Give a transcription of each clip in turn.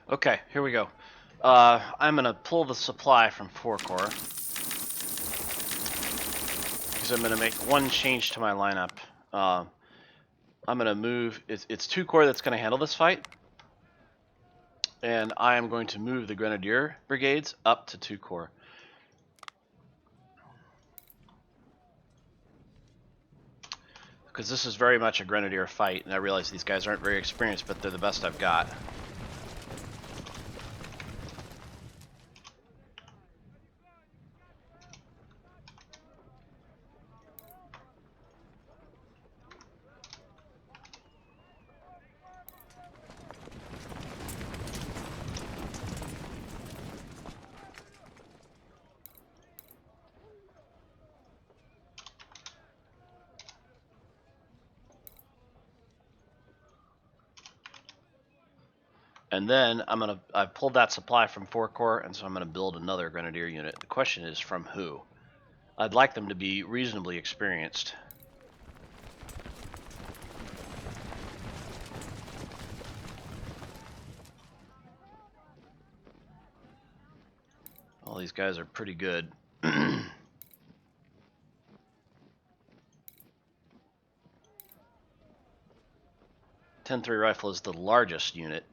Okay, here we go. I'm gonna pull the supply from 4 core because I'm gonna make one change to my lineup. I'm gonna move. It's 2 core that's gonna handle this fight, and I am going to move the Grenadier brigades up to 2 core. Because this is very much a Grenadier fight, and I realize these guys aren't very experienced, but they're the best I've got. And then I've pulled that supply from 4 core, and so I'm gonna build another Grenadier unit. The question is from who? I'd like them to be reasonably experienced. All these guys are pretty good. 10-3 rifle is the largest unit.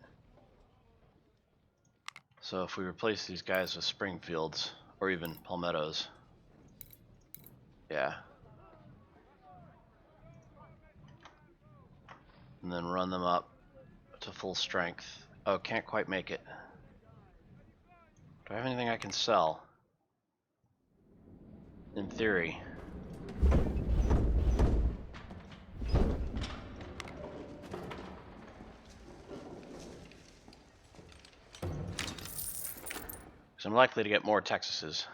So if we replace these guys with Springfields, or even Palmettos, yeah. And then run them up to full strength. Oh, can't quite make it. Do I have anything I can sell? In theory. So I'm likely to get more Texases.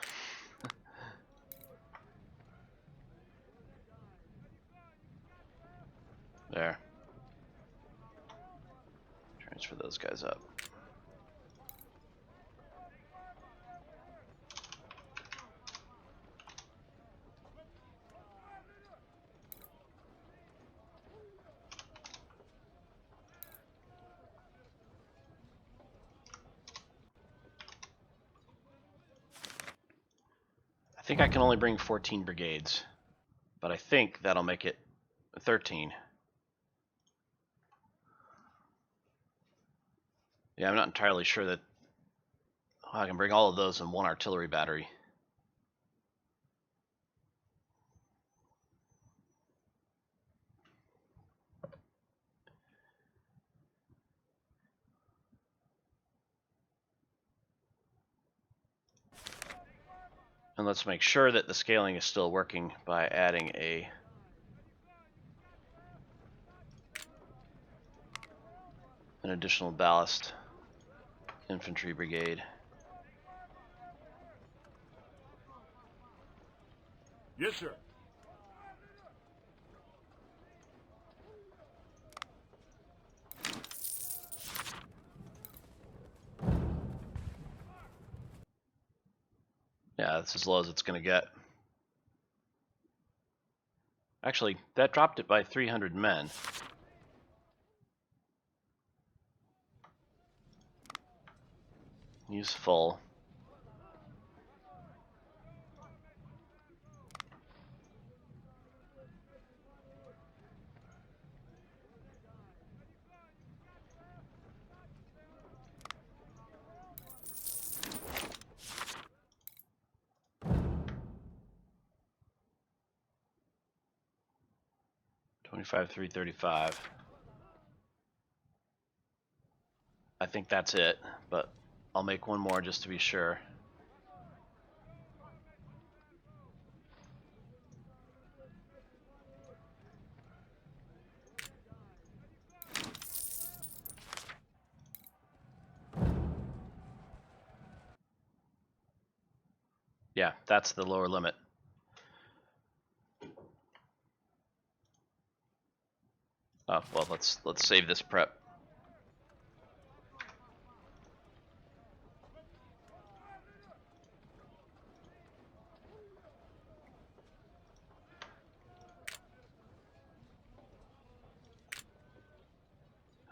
There. Transfer those guys up. I think I can only bring 14 brigades, but I think that'll make it 13. Yeah, I'm not entirely sure that I can bring all of those in one artillery battery. And let's make sure that the scaling is still working by adding an additional ballast infantry brigade. Yes, sir. Yeah, that's as low as it's going to get. Actually, that dropped it by 300 men. Use full. $25,335. I think that's it, but I'll make one more just to be sure. Yeah, that's the lower limit. Oh, well, let's save this prep.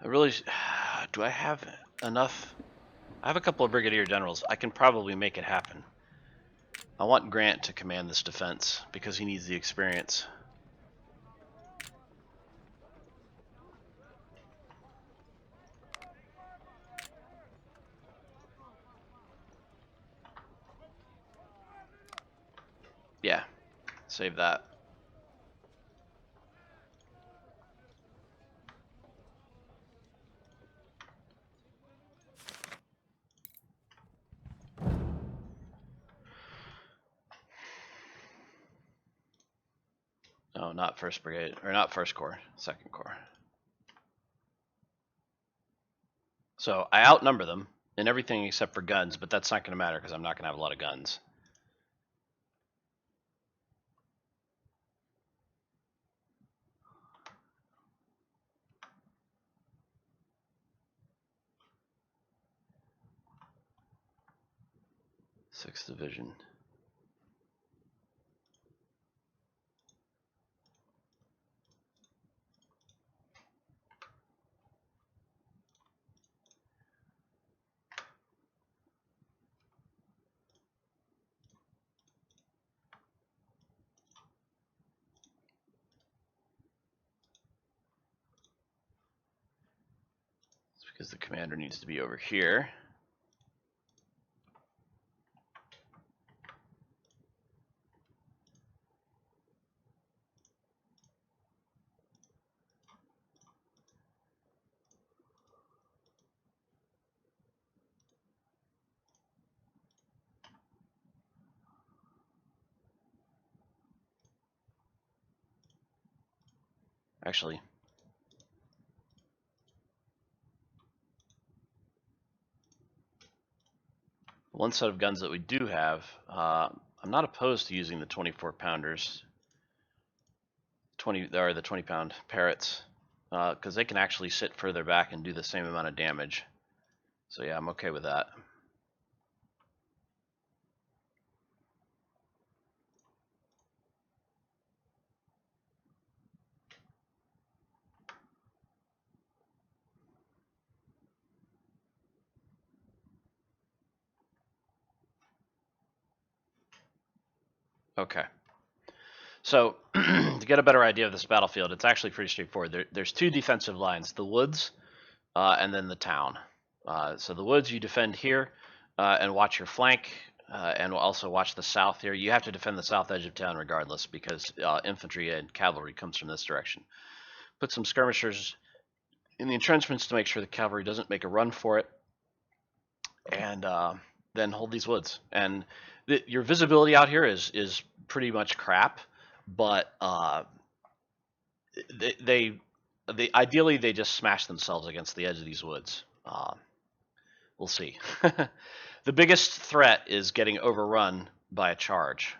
I really do I have enough I have a couple of brigadier generals. I can probably make it happen. I want Grant to command this defense because he needs the experience. Yeah, save that. No, not 1st Brigade, or not 1st Corps, 2nd Corps. So I outnumber them in everything except for guns, but that's not going to matter because I'm not going to have a lot of guns. Sixth Division. It's because the commander needs to be over here. Actually, one set of guns that we do have, I'm not opposed to using the 24 pounders, the 20 pound parrots, because they can actually sit further back and do the same amount of damage. So yeah, I'm okay with that. Okay. So to get a better idea of this battlefield, it's actually pretty straightforward. There's two defensive lines, the woods and then the town. So the woods you defend here and watch your flank and also watch the south here. You have to defend the south edge of town regardless because infantry and cavalry comes from this direction. Put some skirmishers in the entrenchments to make sure the cavalry doesn't make a run for it, and then hold these woods. And your visibility out here is pretty much crap, but they ideally they just smash themselves against the edge of these woods. We'll see. The biggest threat is getting overrun by a charge.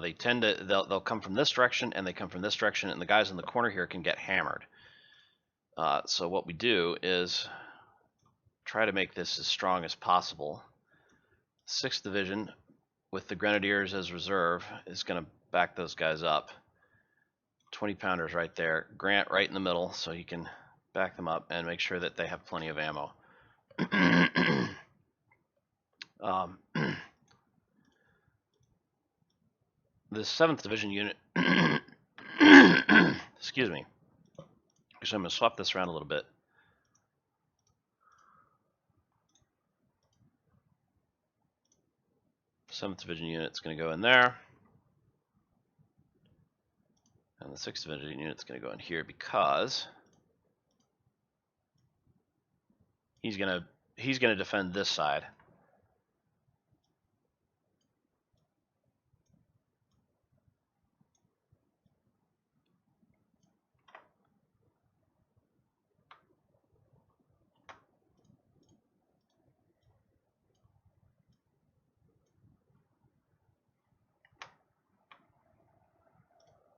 They tend to they'll come from this direction and they come from this direction, and the guys in the corner here can get hammered. So what we do is try to make this as strong as possible. 6th Division with the Grenadiers as reserve is going to back those guys up. 20 pounders right there. Grant right in the middle so he can back them up and make sure that they have plenty of ammo. The 7th Division unit, excuse me. Actually, I'm going to swap this around a little bit. Seventh Division unit's going to go in there, and the 6th Division unit's going to go in here because he's going to defend this side.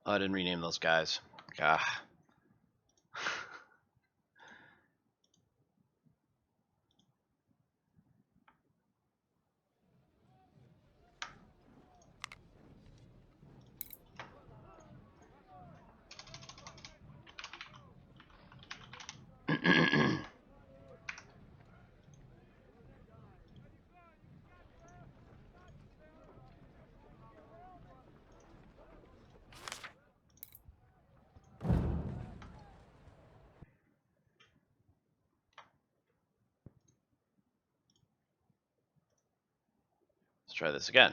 Oh, I didn't rename those guys. Ah. try this again.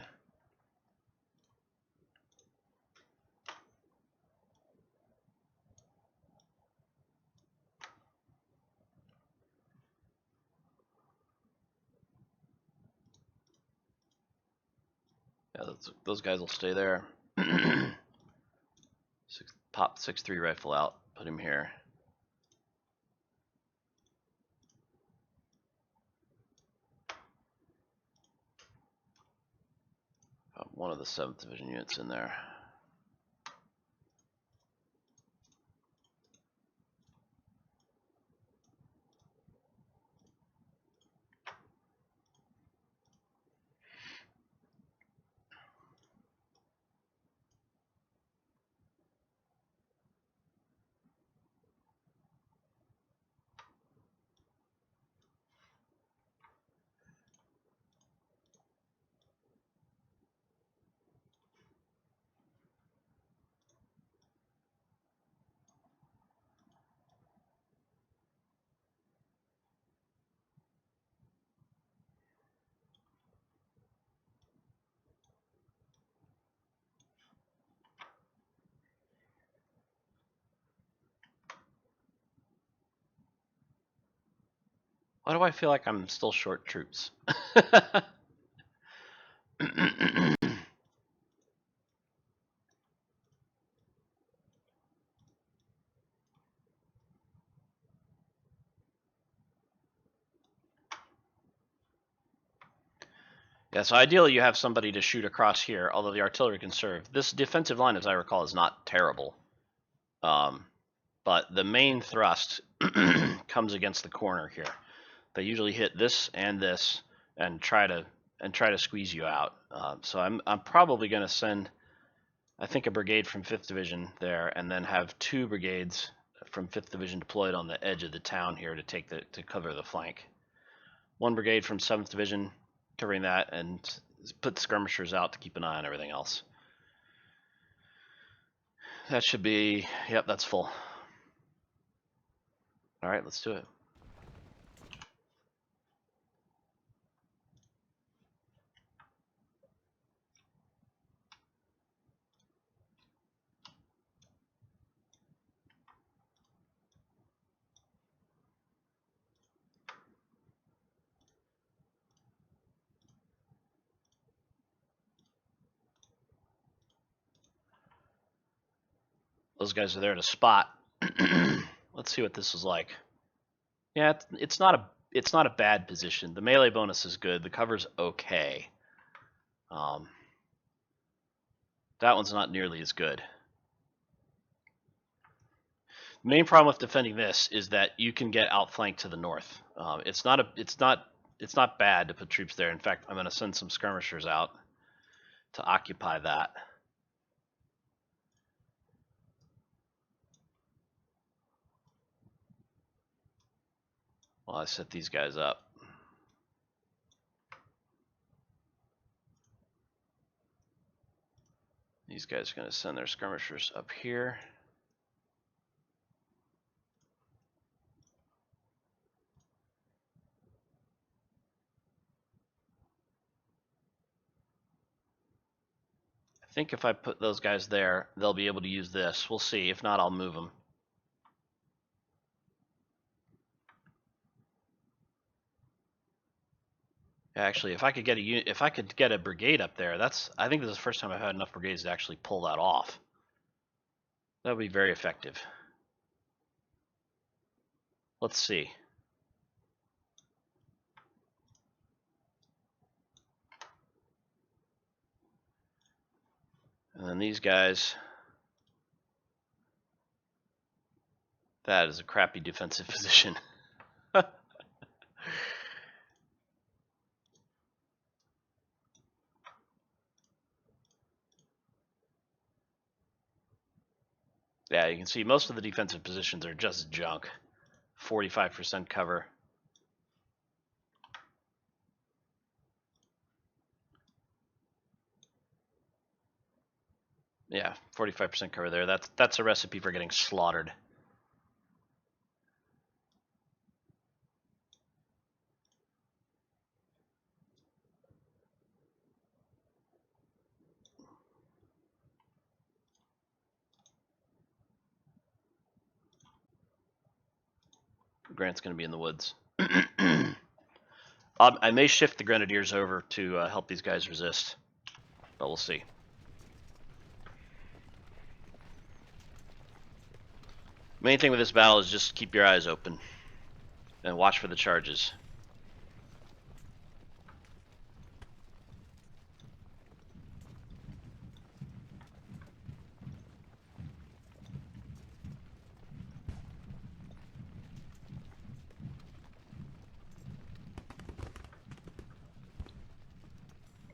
Yeah, those guys will stay there. Pop 6.3 rifle out, put him here. One of the 7th Division units in there. Why do I feel like I'm still short troops? Yeah, so ideally you have somebody to shoot across here, although the artillery can serve. This defensive line, as I recall, is not terrible. But the main thrust comes against the corner here. They usually hit this and try to squeeze you out. So I'm probably going to send, I think, a brigade from 5th Division there, and then have 2 brigades from 5th Division deployed on the edge of the town here to cover the flank. 1 brigade from 7th Division covering that, and put skirmishers out to keep an eye on everything else. That should be, yep, that's full. All right, let's do it. Those guys are there to spot. Let's see what this is like. Yeah, it's not a bad position. The melee bonus is good. The cover's okay. That one's not nearly as good. The main problem with defending this is that you can get outflanked to the north. It's not bad to put troops there. In fact, I'm going to send some skirmishers out to occupy that. While I set these guys up. These guys are going to send their skirmishers up here. I think if I put those guys there, they'll be able to use this. We'll see. If not, I'll move them. Actually, if I could get a brigade up there, I think this is the first time I've had enough brigades to actually pull that off. That would be very effective. Let's see. And then these guys. That is a crappy defensive position. Yeah, you can see most of the defensive positions are just junk. 45% cover. Yeah, 45% cover there. That's a recipe for getting slaughtered. Grant's going to be in the woods. I may shift the Grenadiers over to help these guys resist, but we'll see. Main thing with this battle is just keep your eyes open and watch for the charges.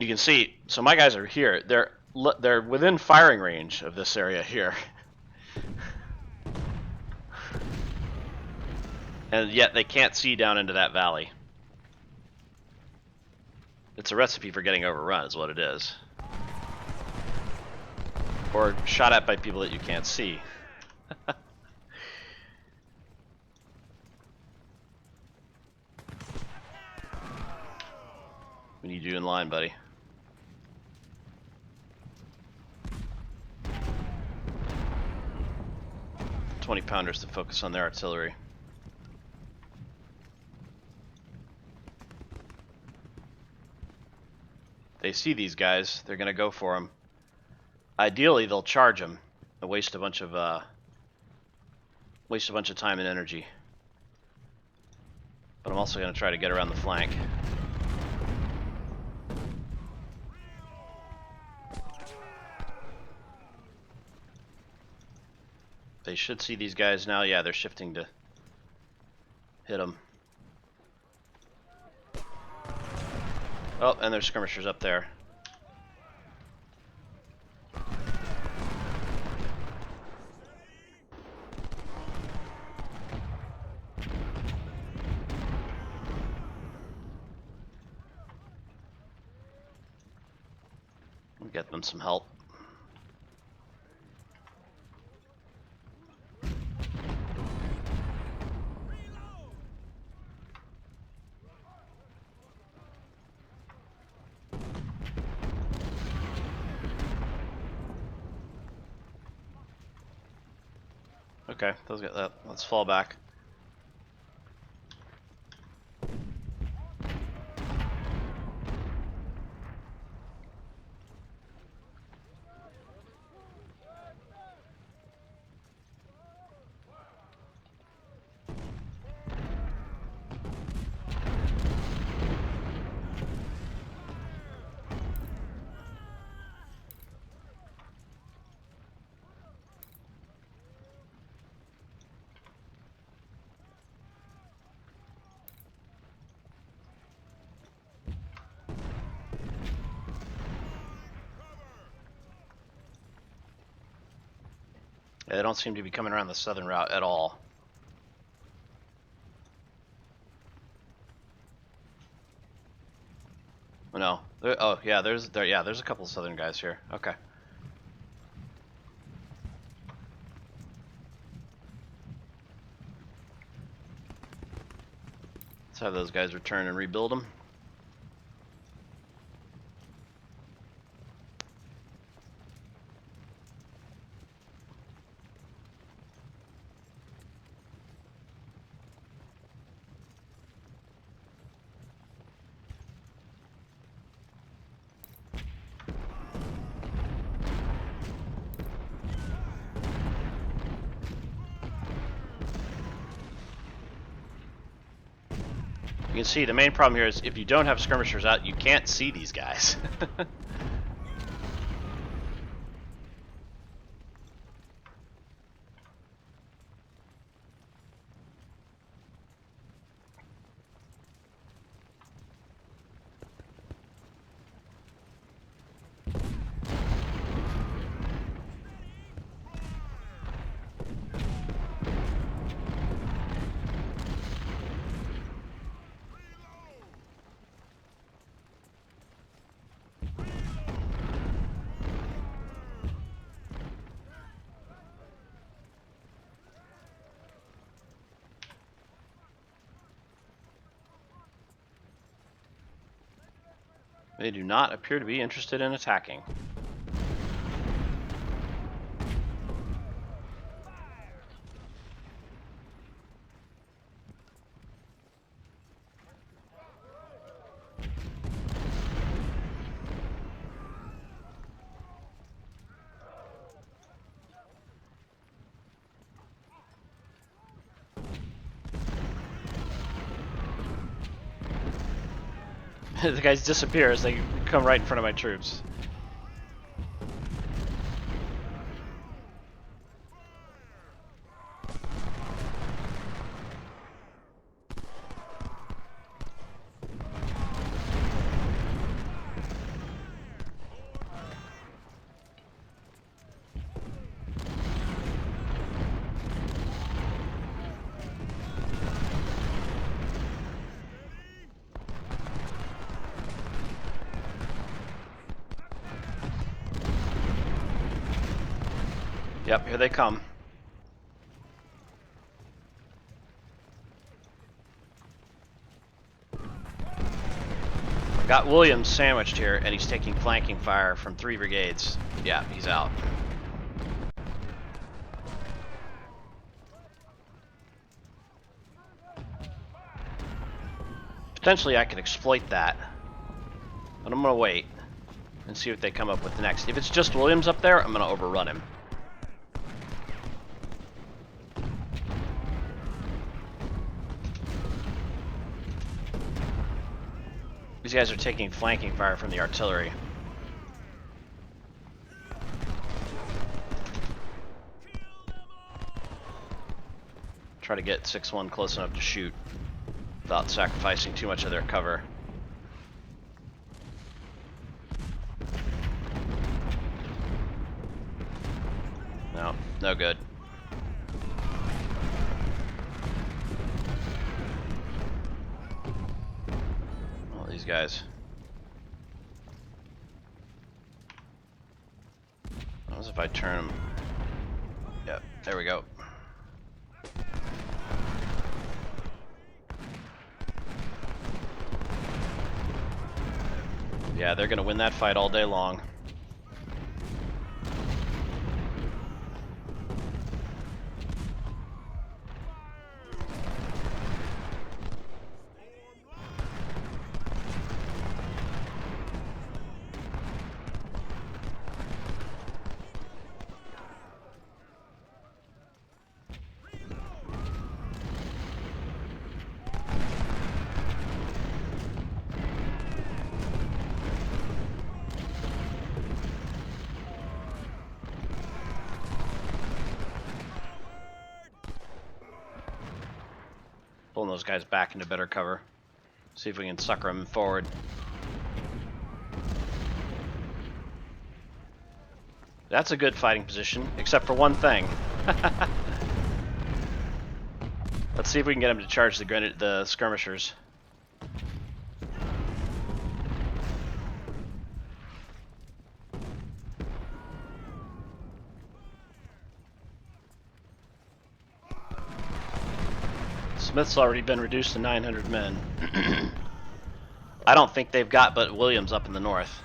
You can see, so my guys are here. They're within firing range of this area here. And yet they can't see down into that valley. It's a recipe for getting overrun is what it is. Or shot at by people that you can't see. We need you in line, buddy. 20-pounders to focus on their artillery. They see these guys, they're gonna go for them. Ideally, they'll charge them and waste a bunch of time and energy. But I'm also gonna try to get around the flank. They should see these guys now. Yeah, they're shifting to hit them. Oh, and there's skirmishers up there. We'll get them some help. Okay, let's fall back. Yeah, they don't seem to be coming around the southern route at all. Oh, no. Oh, yeah, there's a couple of southern guys here. Okay. Let's have those guys return and rebuild them. You can see the main problem here is if you don't have skirmishers out, you can't see these guys. They do not appear to be interested in attacking. The guys disappear as they come right in front of my troops. Yep, here they come. Got Williams sandwiched here, and he's taking flanking fire from 3 brigades. Yeah, he's out. Potentially I could exploit that, but I'm gonna wait and see what they come up with next. If it's just Williams up there, I'm gonna overrun him. These guys are taking flanking fire from the artillery. Try to get 6-1 close enough to shoot without sacrificing too much of their cover. No, no good. All these guys. What if I turn them? Yep, there we go. Yeah, they're gonna win that fight all day long. Pulling those guys back into better cover. See if we can sucker them forward. That's a good fighting position, except for one thing. Let's see if we can get them to charge the skirmishers. Smith's already been reduced to 900 men. I don't think they've got but Williams up in the north.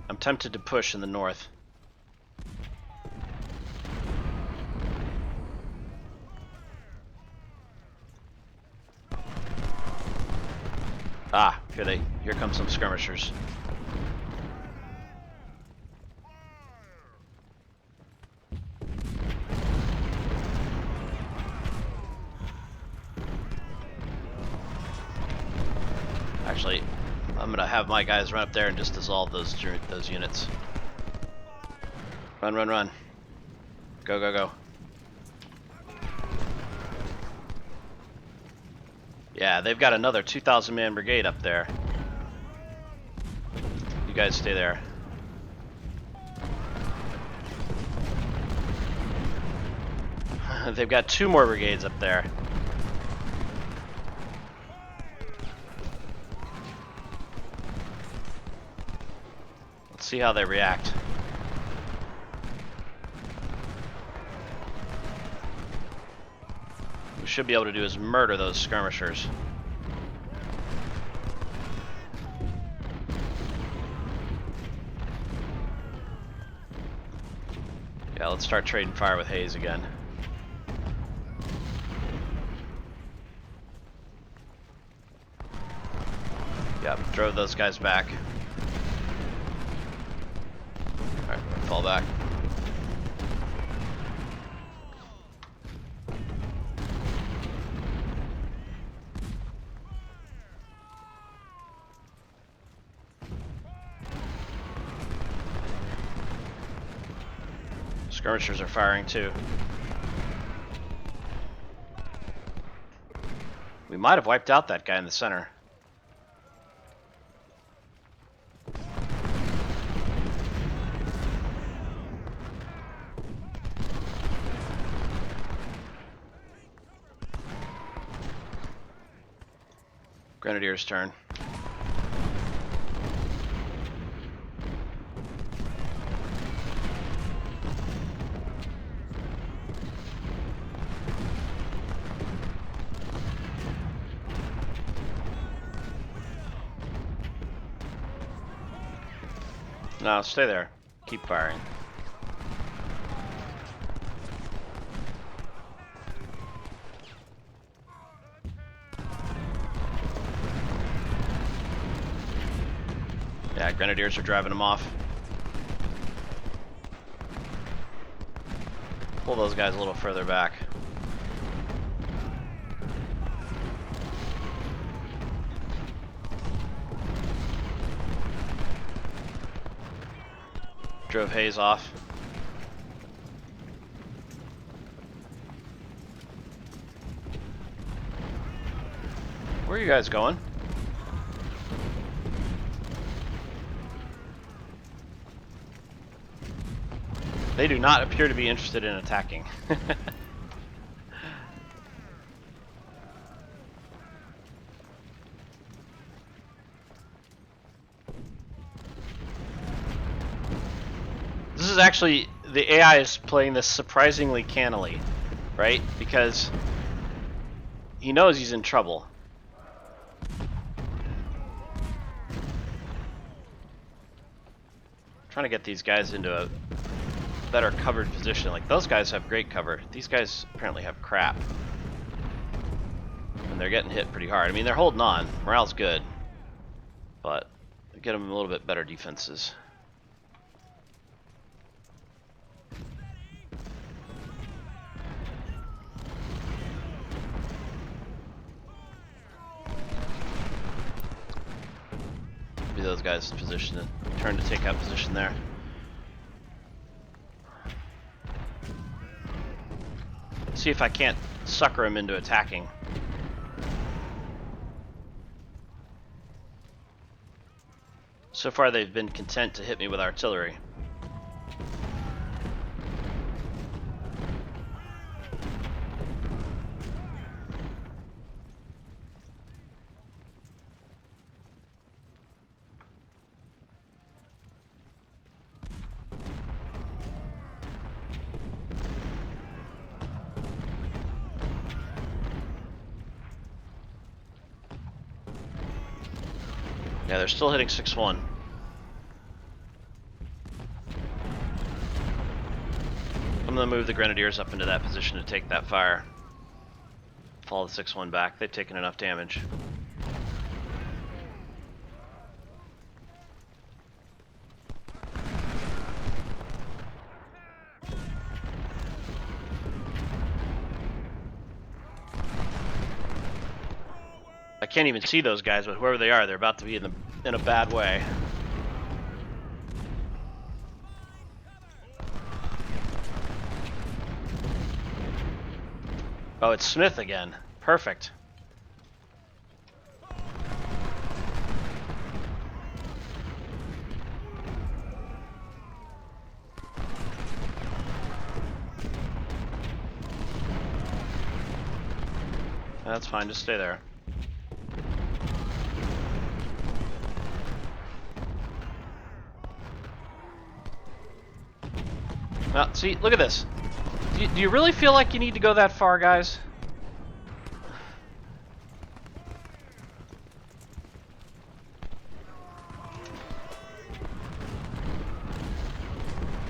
I'm tempted to push in the north. Ah, here come some skirmishers. Actually, I'm gonna have my guys run up there and just dissolve those units. Run, run, run. Go, go, go. Yeah, they've got another 2,000 man brigade up there. You guys stay there. They've got 2 more brigades up there. Let's see how they react. We should be able to do is murder those skirmishers. Yeah, let's start trading fire with Hayes again. Yep, drove those guys back. Alright, fall back. Skirmishers are firing too. We might have wiped out that guy in the center. Grenadiers' turn. No, stay there. Keep firing. Yeah, Grenadiers are driving them off. Pull those guys a little further back. Drove Hayes off. Where are you guys going? They do not appear to be interested in attacking. This is actually, the AI is playing this surprisingly cannily, right? Because he knows he's in trouble. Trying to get these guys into a better covered position. Like, those guys have great cover. These guys apparently have crap. And they're getting hit pretty hard. I mean, they're holding on. Morale's good. But get them a little bit better defenses. Be those guys in position to turn to take out position there. See if I can't sucker him into attacking. So far they've been content to hit me with artillery. Yeah, they're still hitting 6-1. I'm gonna move the Grenadiers up into that position to take that fire. Follow the 6-1 back. They've taken enough damage. I can't even see those guys, but whoever they are, they're about to be in a bad way. Oh, it's Smith again. Perfect. That's fine, just stay there. Well, see, look at this. Do you really feel like you need to go that far, guys?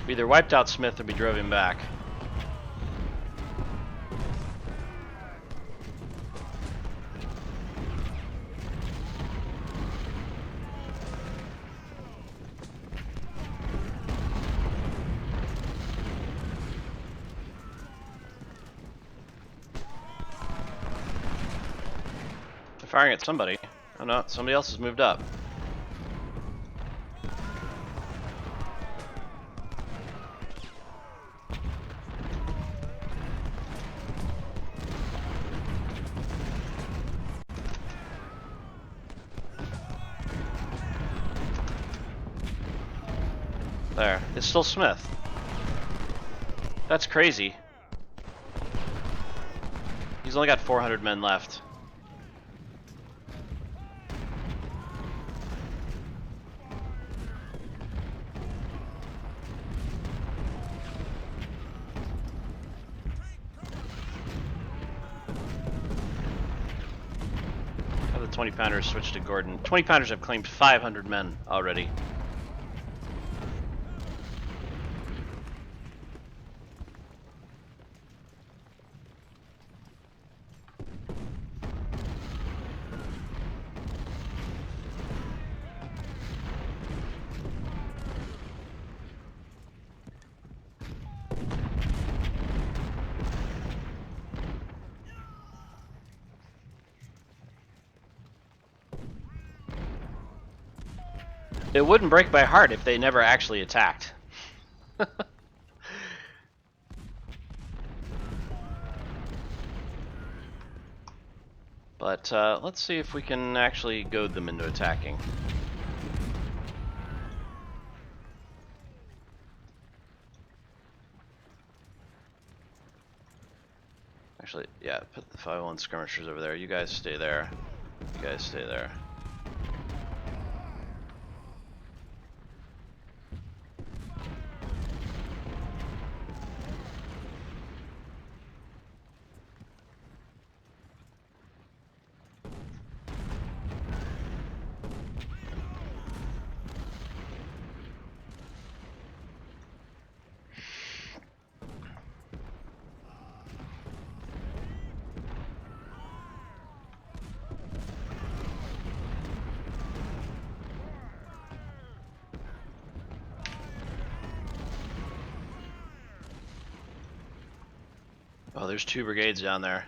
We either wiped out Smith or we drove him back. firing at somebody. Oh no, somebody else has moved up. There, it's still Smith. That's crazy. He's only got 400 men left. Have the 20-pounders switch to Gordon. 20-pounders have claimed 500 men already. It wouldn't break my heart if they never actually attacked. But let's see if we can actually goad them into attacking. Actually, yeah, put the 501 skirmishers over there. You guys stay there. You guys stay there. Oh, there's 2 brigades down there.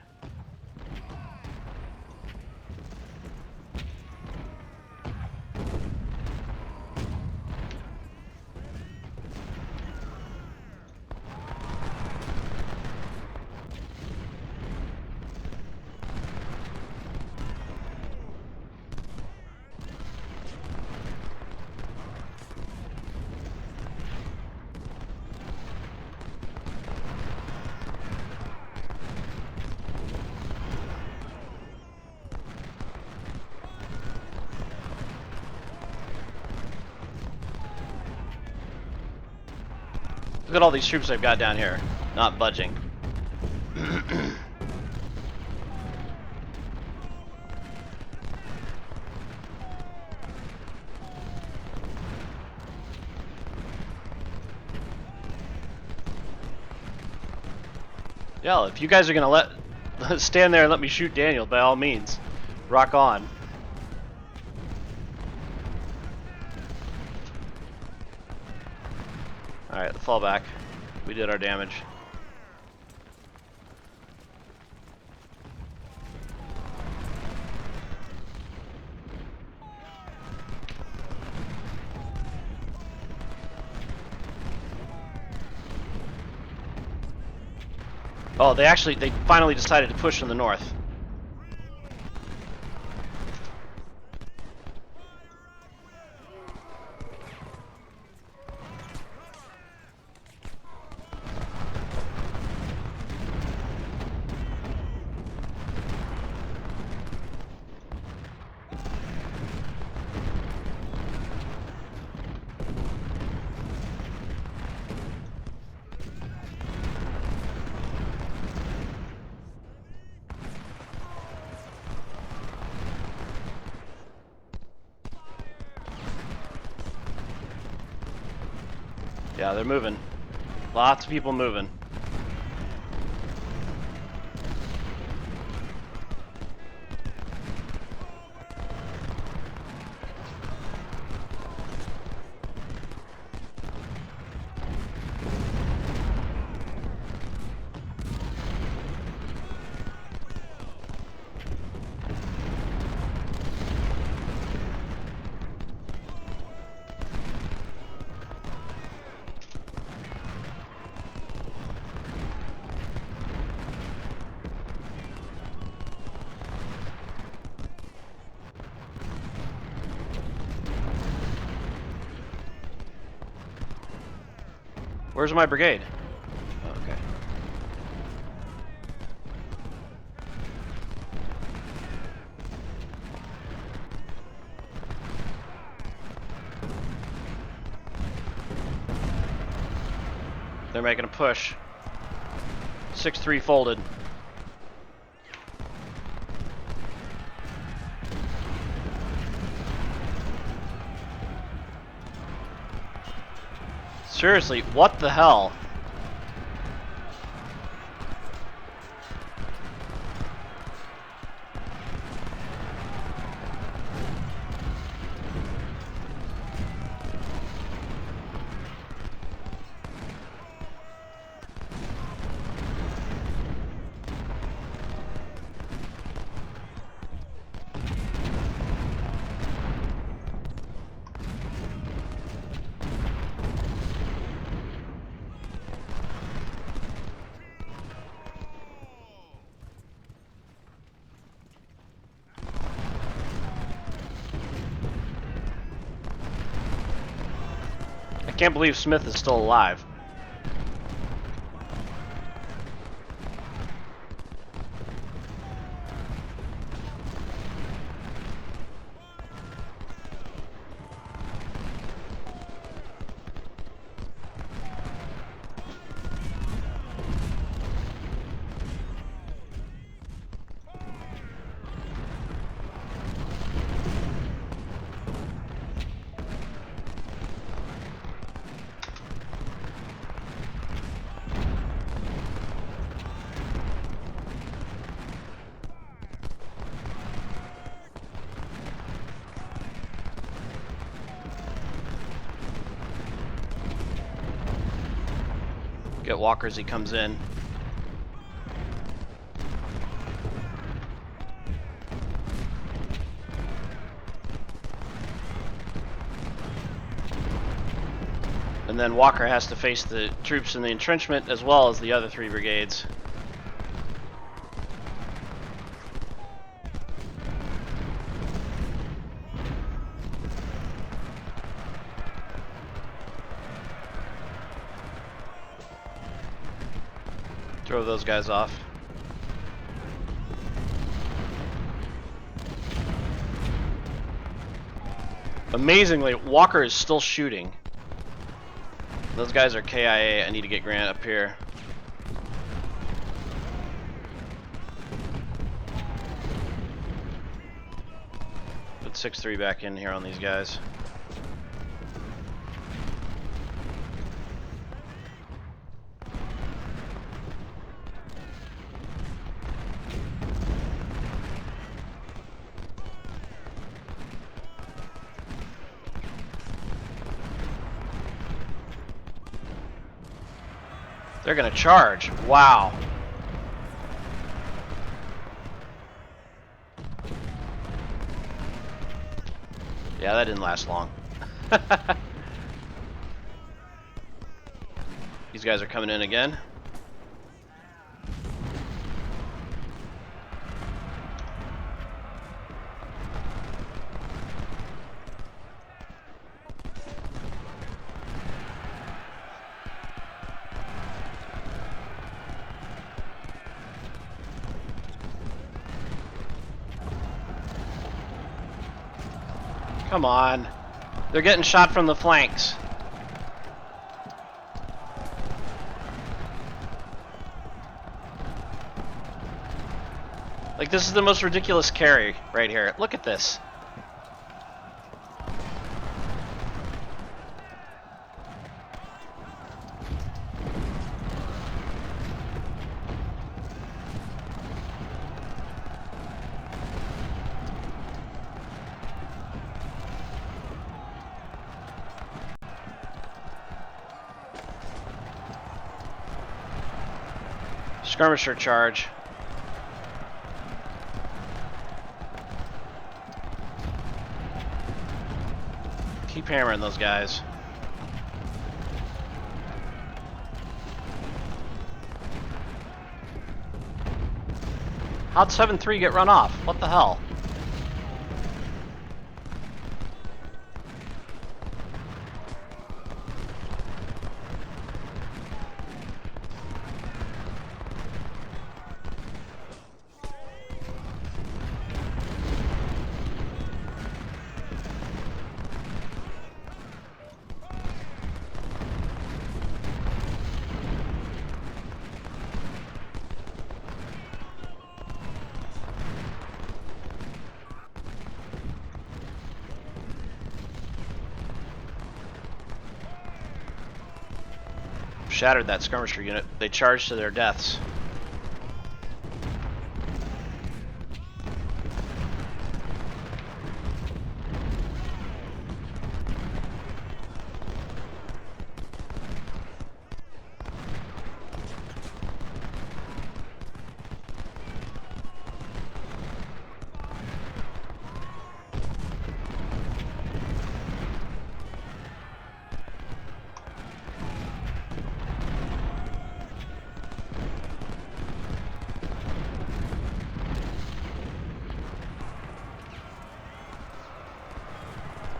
Look at all these troops I've got down here, not budging. Yeah, if you guys are gonna stand there and let me shoot Daniel, by all means, rock on. Alright, fall back. We did our damage. Oh, they finally decided to push in the north. Yeah, they're moving. Lots of people moving. Where's my brigade? Oh, okay. They're making a push. 6-3 folded. Seriously, what the hell? I can't believe Smith is still alive. Get Walker as he comes in. And then Walker has to face the troops in the entrenchment as well as the other 3 brigades. Throw those guys off. Amazingly, Walker is still shooting. Those guys are KIA. I need to get Grant up here. Put 6-3 back in here on these guys. They're gonna charge. Wow. Yeah, that didn't last long. These guys are coming in again. Come on. They're getting shot from the flanks. Like, this is the most ridiculous carry right here. Look at this. Skirmisher charge. Keep hammering those guys. How'd 7-3 get run off? What the hell? Shattered that skirmisher unit. They charged to their deaths.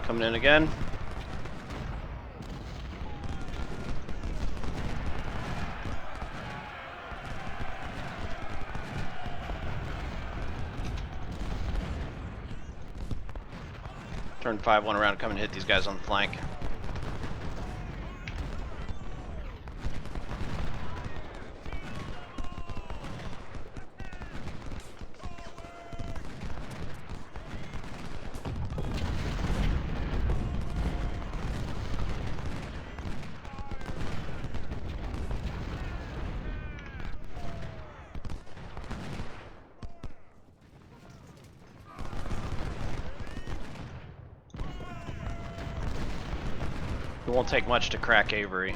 Coming in again. Turn 5-1 around, come and hit these guys on the flank. It won't take much to crack Avery.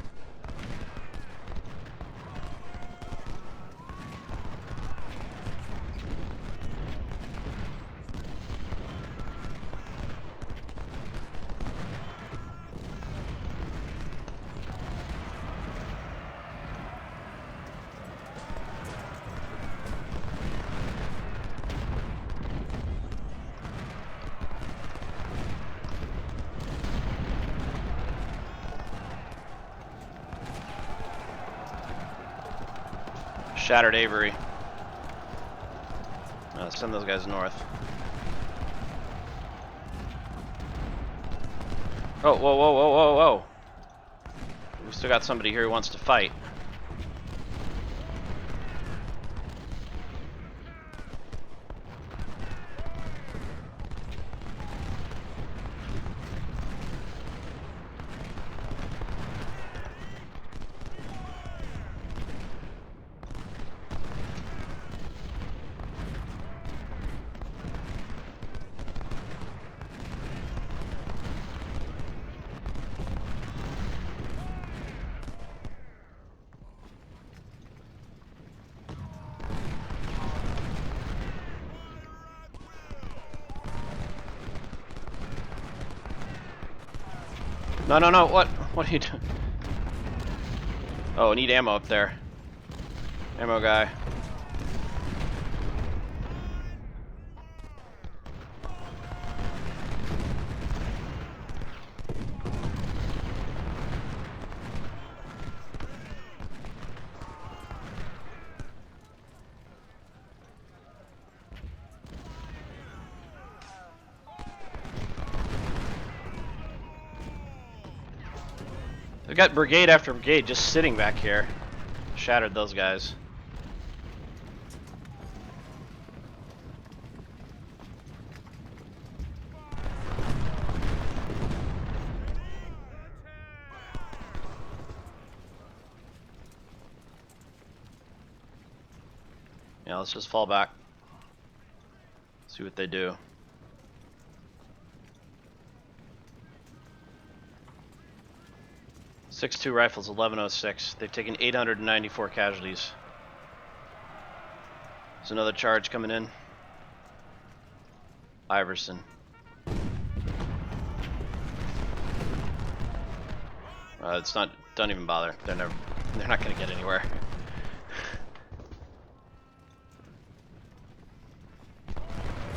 Shattered Avery. Send those guys north. Oh, whoa, whoa, whoa, whoa, whoa. We still got somebody here who wants to fight. No, no, no, what are you doing? Oh, I need ammo up there. Ammo guy. We got brigade after brigade just sitting back here. Shattered those guys. Yeah, let's just fall back. See what they do. 6.2 rifles, 1106. They've taken 894 casualties. There's another charge coming in. Iverson. It's not. Don't even bother. They're not going to get anywhere.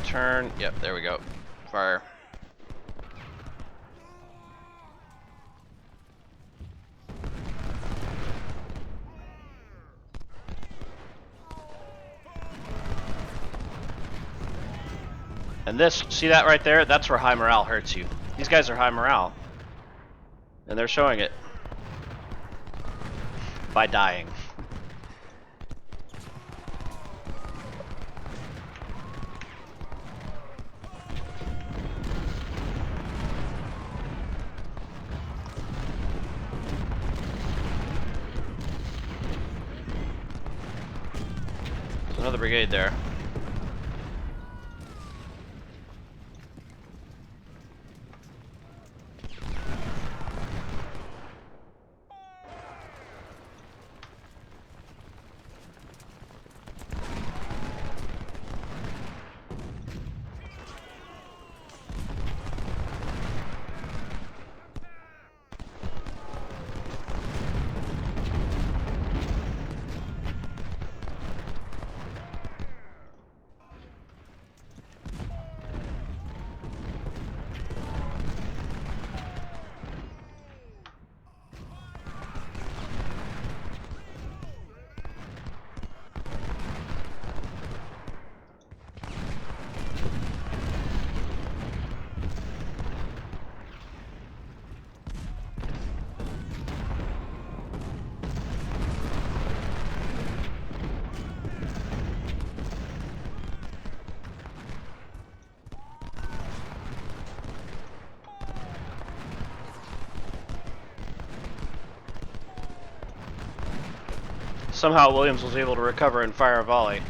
Turn. Yep. There we go. Fire. And this, see that right there? That's where high morale hurts you. These guys are high morale. And they're showing it. By dying. Another brigade there. Somehow Williams was able to recover and fire a volley.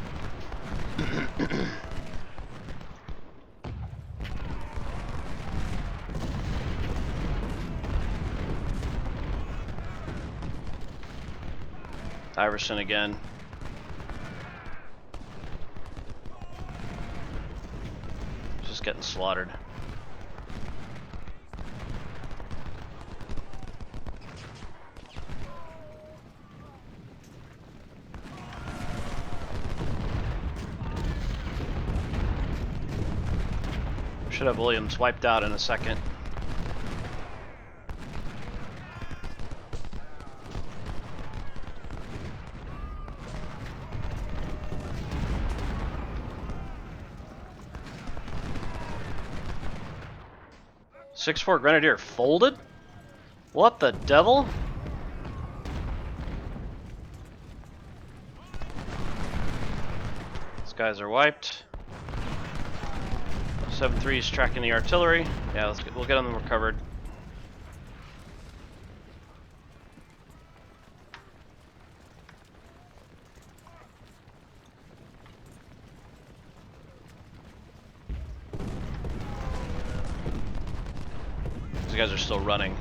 Iverson again. Just getting slaughtered. Should have Williams wiped out in a second. .64 Grenadier folded? What the devil? These guys are wiped. 7-3 is tracking the artillery. Yeah, we'll get them recovered. These guys are still running.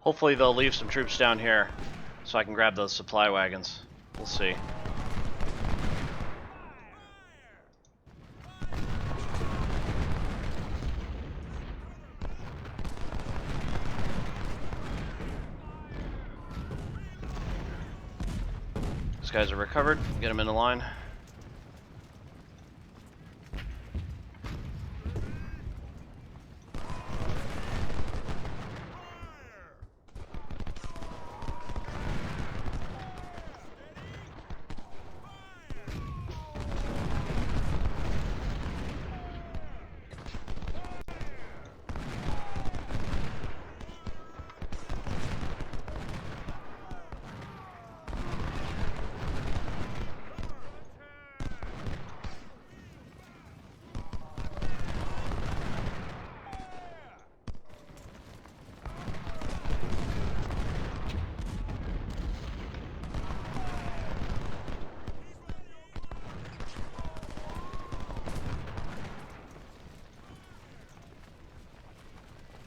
Hopefully they'll leave some troops down here so I can grab those supply wagons. We'll see. These guys are recovered. Get them in the line.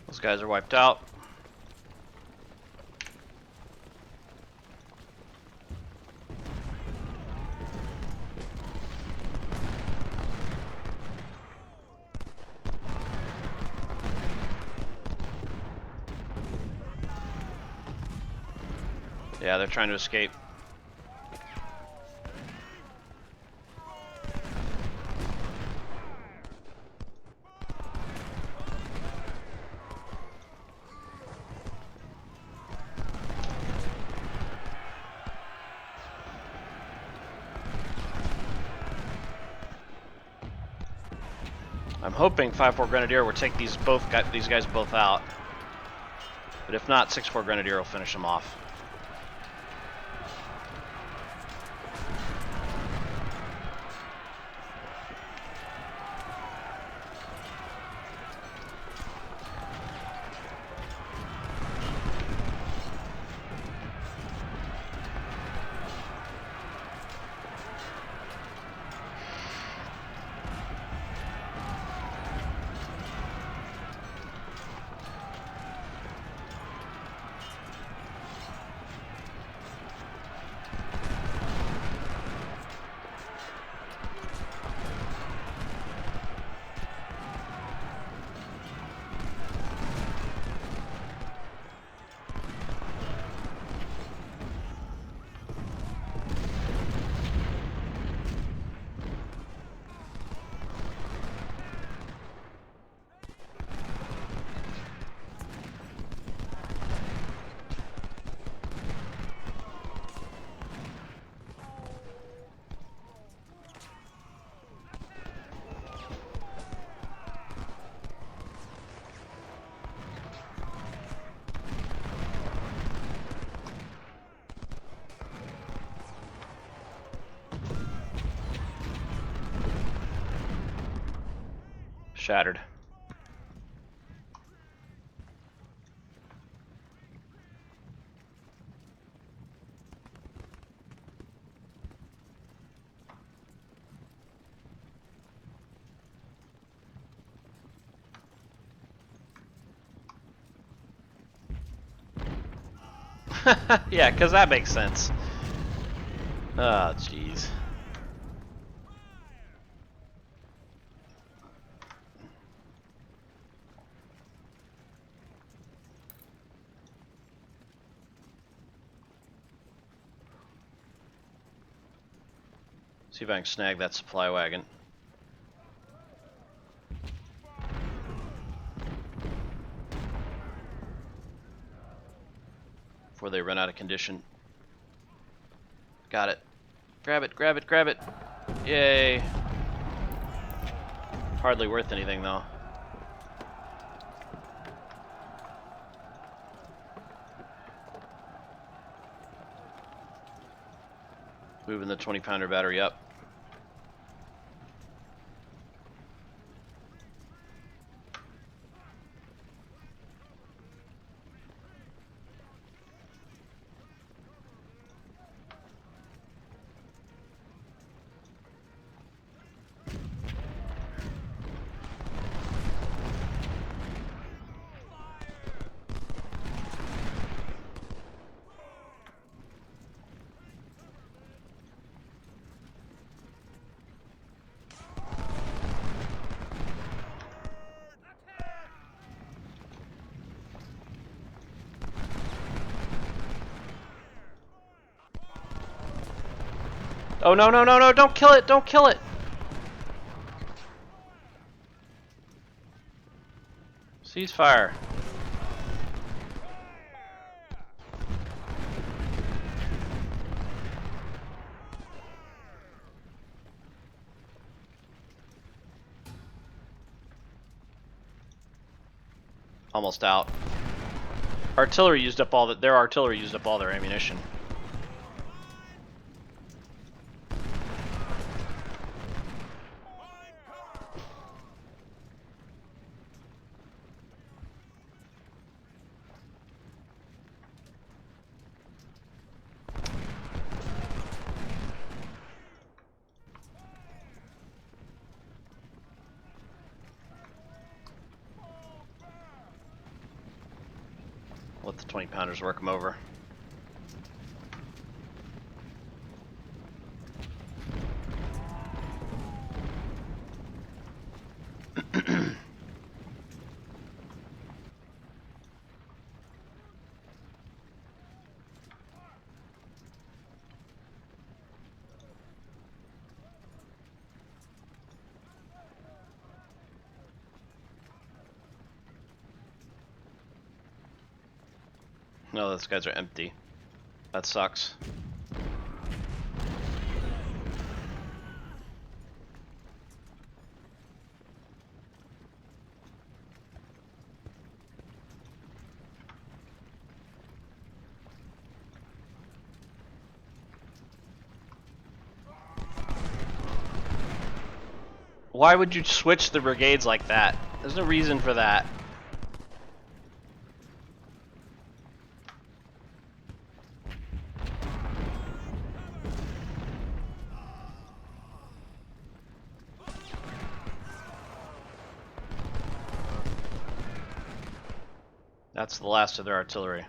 Those guys are wiped out. Yeah, they're trying to escape. I'm hoping 5-4 Grenadier will take these guys both out. But if not, 6-4 Grenadier will finish them off. Shattered. Yeah, because that makes sense. Oh, jeez. See if I can snag that supply wagon. Before they run out of condition. Got it. Grab it, grab it, grab it. Yay. Hardly worth anything, though. Moving the 20-pounder battery up. Oh, no, no, no, no, don't kill it, don't kill it! Ceasefire. Almost out. Artillery used up all their artillery used up all their ammunition. Let the 20-pounders work them over. No, those guys are empty. That sucks. Why would you switch the brigades like that? There's no reason for that. That's the last of their artillery.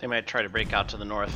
They might try to break out to the north.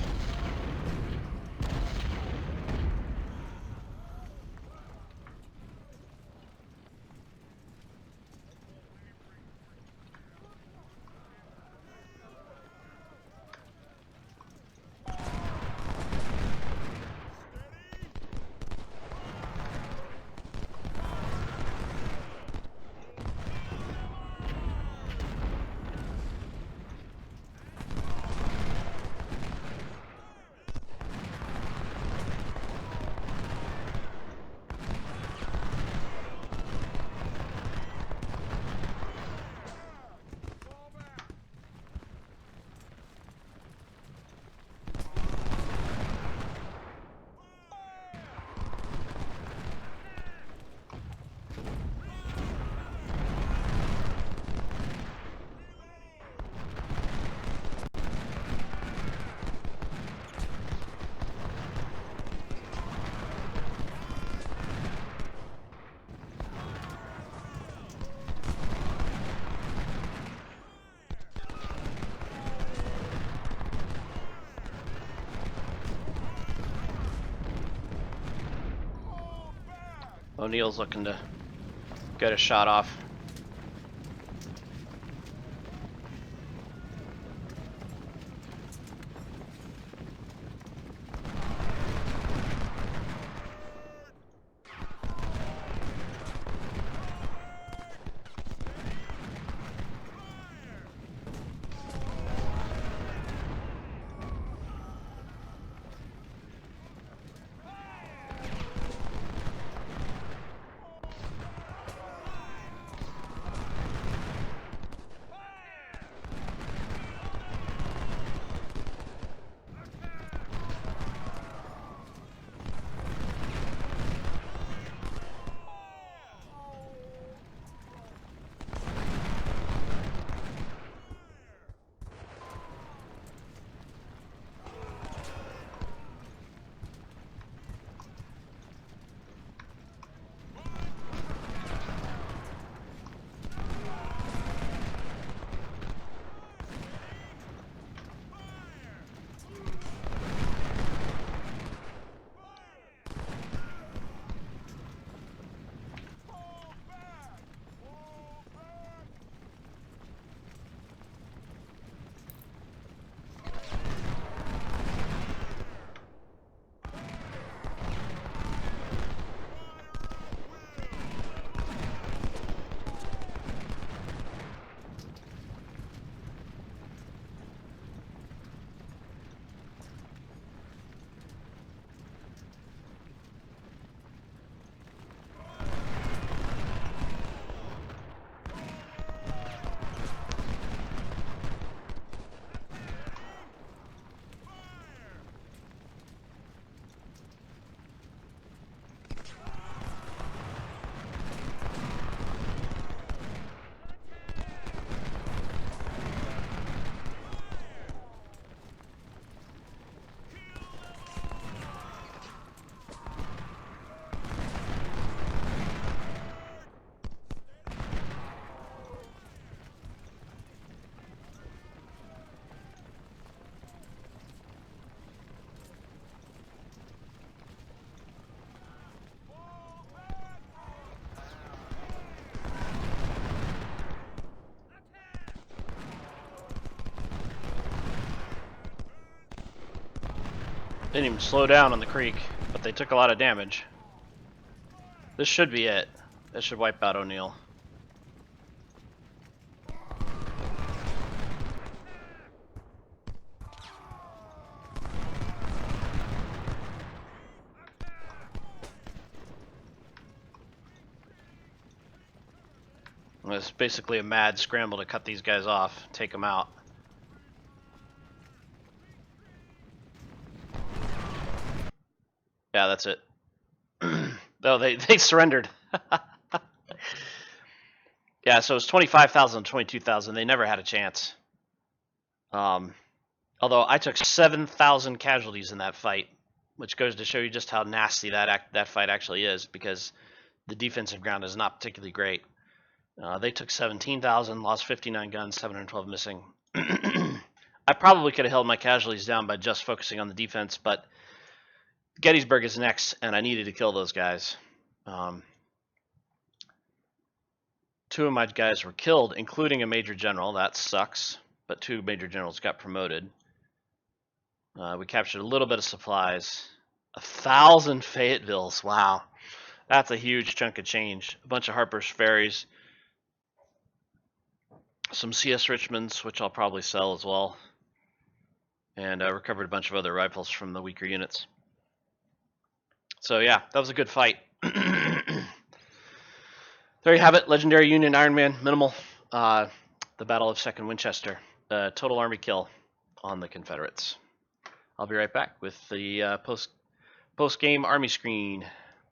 O'Neill's looking to get a shot off. Didn't even slow down on the creek, but they took a lot of damage. This should be it. This should wipe out O'Neill. It's basically a mad scramble to cut these guys off, take them out. Yeah, that's it. Oh, they surrendered. Yeah, so it's 25,000, 22,000. They never had a chance. Although I took 7,000 casualties in that fight, which goes to show you just how nasty that fight actually is, because the defensive ground is not particularly great. They took 17,000, lost 59 guns, 712 missing. I probably could have held my casualties down by just focusing on the defense, but Gettysburg is next, and I needed to kill those guys. 2 of my guys were killed, including a major general. That sucks, but 2 major generals got promoted. We captured a little bit of supplies. 1,000 Fayettevilles. Wow. That's a huge chunk of change. A bunch of Harper's Ferries. Some CS Richmonds, which I'll probably sell as well. And I recovered a bunch of other rifles from the weaker units. So yeah, that was a good fight. There you have it. Legendary Union Ironman, minimal. The Battle of 2nd Winchester. Total army kill on the Confederates. I'll be right back with the post-game army screen.